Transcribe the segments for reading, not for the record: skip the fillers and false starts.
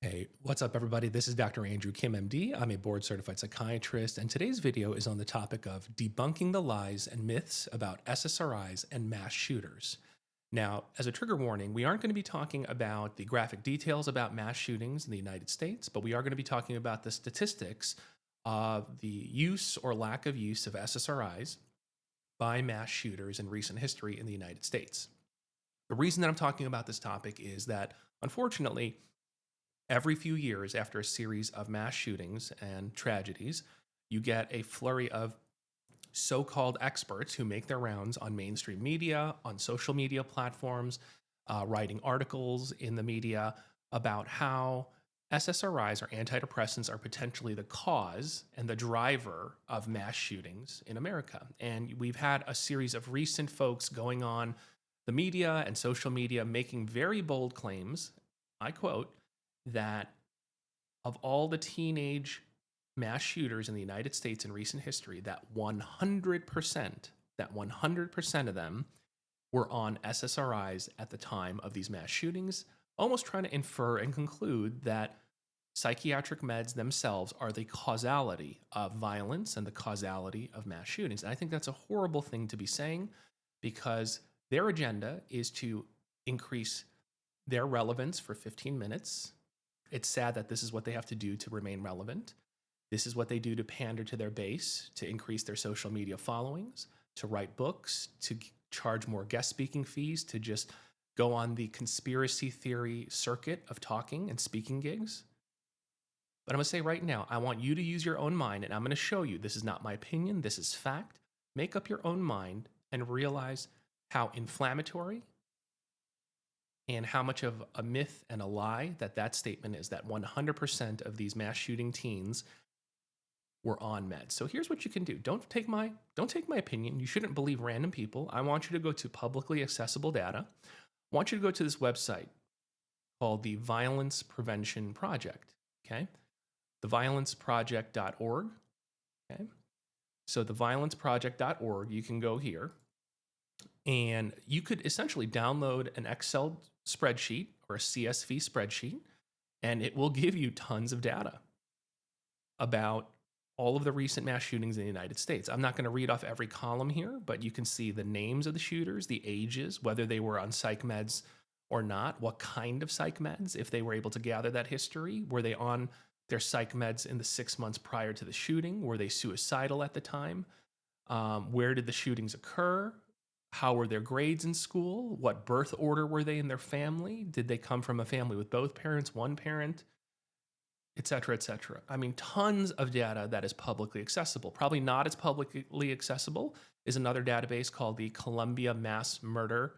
Hey, what's up, everybody? This is Dr. Andrew Kim, MD. I'm a board certified psychiatrist, and today's video is on the topic of debunking the lies and myths about SSRIs and mass shooters. Now, as a trigger warning, we aren't going to be talking about the graphic details about mass shootings in the United States, but we are going to be talking about the statistics of the use or lack of use of SSRIs by mass shooters in recent history in the United States. The reason that I'm talking about this topic is that, unfortunately, every few years after a series of mass shootings and tragedies, you get a flurry of so called experts who make their rounds on mainstream media, on social media platforms, writing articles in the media about how SSRIs or antidepressants are potentially the cause and the driver of mass shootings in America. And we've had a series of recent folks going on the media and social media making very bold claims. I quote, that of all the teenage mass shooters in the United States in recent history, that 100% of them were on SSRIs at the time of these mass shootings, almost trying to infer and conclude that psychiatric meds themselves are the causality of violence and the causality of mass shootings. And I think that's a horrible thing to be saying because their agenda is to increase their relevance for 15 minutes. It's sad that this is what they have to do to remain relevant. This is what they do to pander to their base, to increase their social media followings, to write books, to charge more guest speaking fees, to just go on the conspiracy theory circuit of talking and speaking gigs. But I'm going to say right now, I want you to use your own mind, and I'm going to show you this is not my opinion, this is fact. Make up your own mind and realize how inflammatory and how much of a myth and a lie that statement is, that 100% of these mass shooting teens were on meds. So here's what you can do. Don't take my opinion. You shouldn't believe random people. I want you to go to publicly accessible data. I want you to go to this website called the Violence Prevention Project, okay? theviolenceproject.org, okay? So theviolenceproject.org, you can go here and you could essentially download an Excel spreadsheet or a CSV spreadsheet, and it will give you tons of data about all of the recent mass shootings in the United States. I'm not going to read off every column here, but you can see the names of the shooters, the ages, whether they were on psych meds or not, what kind of psych meds, if they were able to gather that history. Were they on their psych meds in the 6 months prior to the shooting? Were they suicidal at the time? Where did the shootings occur? How were their grades in school? What birth order were they in their family? Did they come from a family with both parents, one parent, et cetera, et cetera? I mean, tons of data that is publicly accessible. Probably not as publicly accessible is another database called the Columbia Mass Murder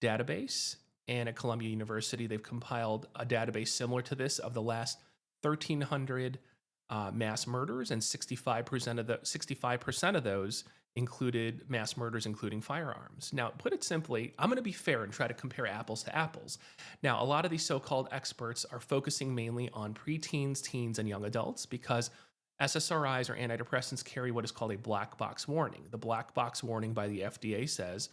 Database. And at Columbia University, they've compiled a database similar to this of the last 1,300 mass murders, and 65% of those included mass murders including firearms. Now, put it simply, I'm going to be fair and try to compare apples to apples. Now, a lot of these so-called experts are focusing mainly on preteens, teens, and young adults because SSRIs or antidepressants carry what is called a black box warning. The black box warning by the FDA says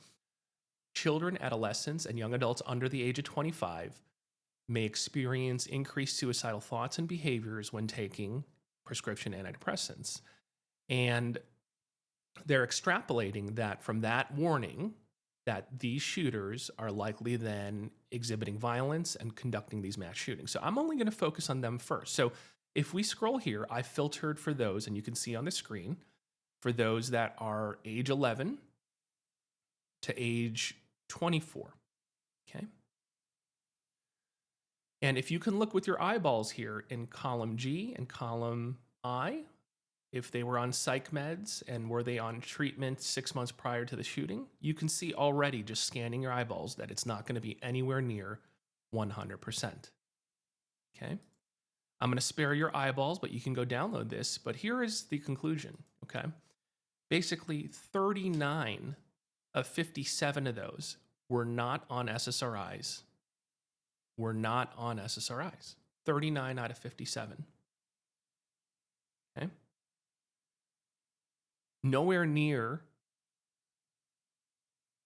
children, adolescents, and young adults under the age of 25 may experience increased suicidal thoughts and behaviors when taking prescription antidepressants. And they're extrapolating that from that warning that these shooters are likely then exhibiting violence and conducting these mass shootings. So I'm only going to focus on them first. So if we scroll here, I filtered for those, and you can see on the screen, for those that are age 11 to age 24, okay? And if you can look with your eyeballs here in column G and column I, if they were on psych meds and were they on treatment 6 months prior to the shooting, you can see already just scanning your eyeballs that it's not going to be anywhere near 100%. Okay? I'm going to spare your eyeballs, but you can go download this. But here is the conclusion, okay? Basically, 39 of 57 of those were not on SSRIs. 39 out of 57. Okay? Nowhere near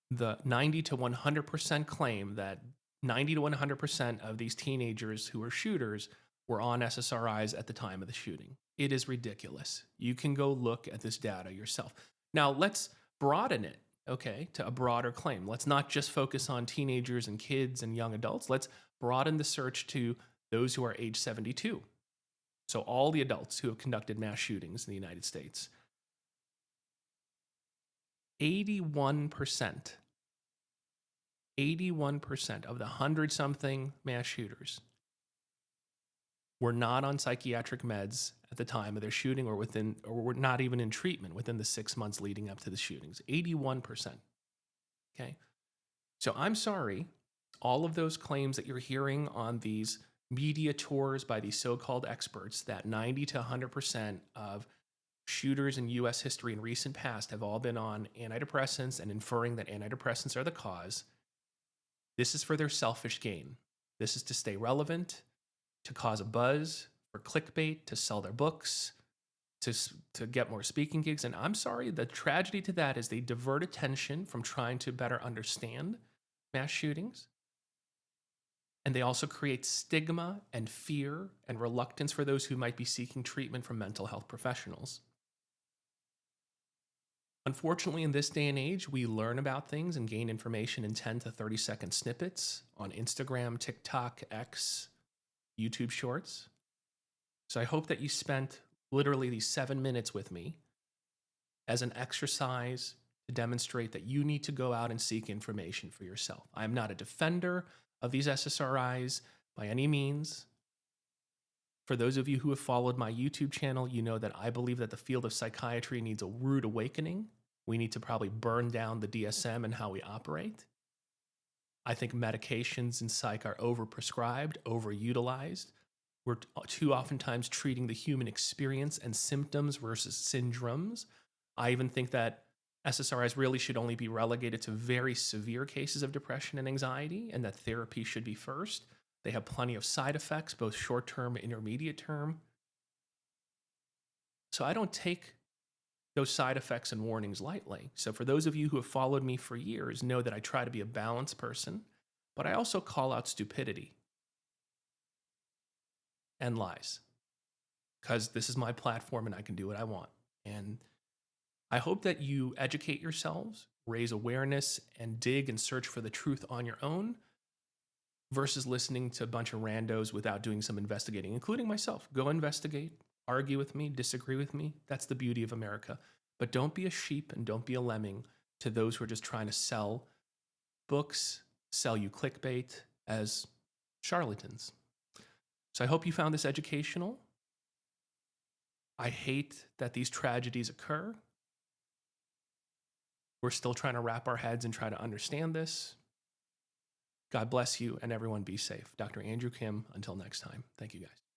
the 90 to 100% claim that 90 to 100% of these teenagers who are shooters were on SSRIs at the time of the shooting. It is ridiculous. You can go look at this data yourself. Now, let's broaden it, okay, to a broader claim. Let's not just focus on teenagers and kids and young adults. Let's broaden the search to those who are age 72. So, all the adults who have conducted mass shootings in the United States. 81% of the 100-something mass shooters were not on psychiatric meds at the time of their shooting or were not even in treatment within the 6 months leading up to the shootings. 81%. Okay. So I'm sorry, all of those claims that you're hearing on these media tours by these so-called experts that 90 to 100% of shooters in US history in recent past have all been on antidepressants and inferring that antidepressants are the cause. This is for their selfish gain. This is to stay relevant, to cause a buzz, for clickbait, to sell their books, to get more speaking gigs. And I'm sorry, the tragedy to that is they divert attention from trying to better understand mass shootings. And they also create stigma and fear and reluctance for those who might be seeking treatment from mental health professionals. Unfortunately, in this day and age, we learn about things and gain information in 10 to 30-second snippets on Instagram, TikTok, X, YouTube Shorts. So I hope that you spent literally these 7 minutes with me as an exercise to demonstrate that you need to go out and seek information for yourself. I'm not a defender of these SSRIs by any means. For those of you who have followed my YouTube channel, you know that I believe that the field of psychiatry needs a rude awakening. We need to probably burn down the DSM and how we operate. I think medications in psych are overprescribed, overutilized. We're too oftentimes treating the human experience and symptoms versus syndromes. I even think that SSRIs really should only be relegated to very severe cases of depression and anxiety, and that therapy should be first. They have plenty of side effects, both short-term and intermediate term. So I don't take those side effects and warnings lightly. So for those of you who have followed me for years, know that I try to be a balanced person, but I also call out stupidity and lies, because this is my platform and I can do what I want. And I hope that you educate yourselves, raise awareness, and dig and search for the truth on your own versus listening to a bunch of randos without doing some investigating, including myself. Go investigate, argue with me, disagree with me. That's the beauty of America. But don't be a sheep and don't be a lemming to those who are just trying to sell books, sell you clickbait as charlatans. So I hope you found this educational. I hate that these tragedies occur. We're still trying to wrap our heads and try to understand this. God bless you and everyone be safe. Dr. Andrew Kim, until next time. Thank you guys.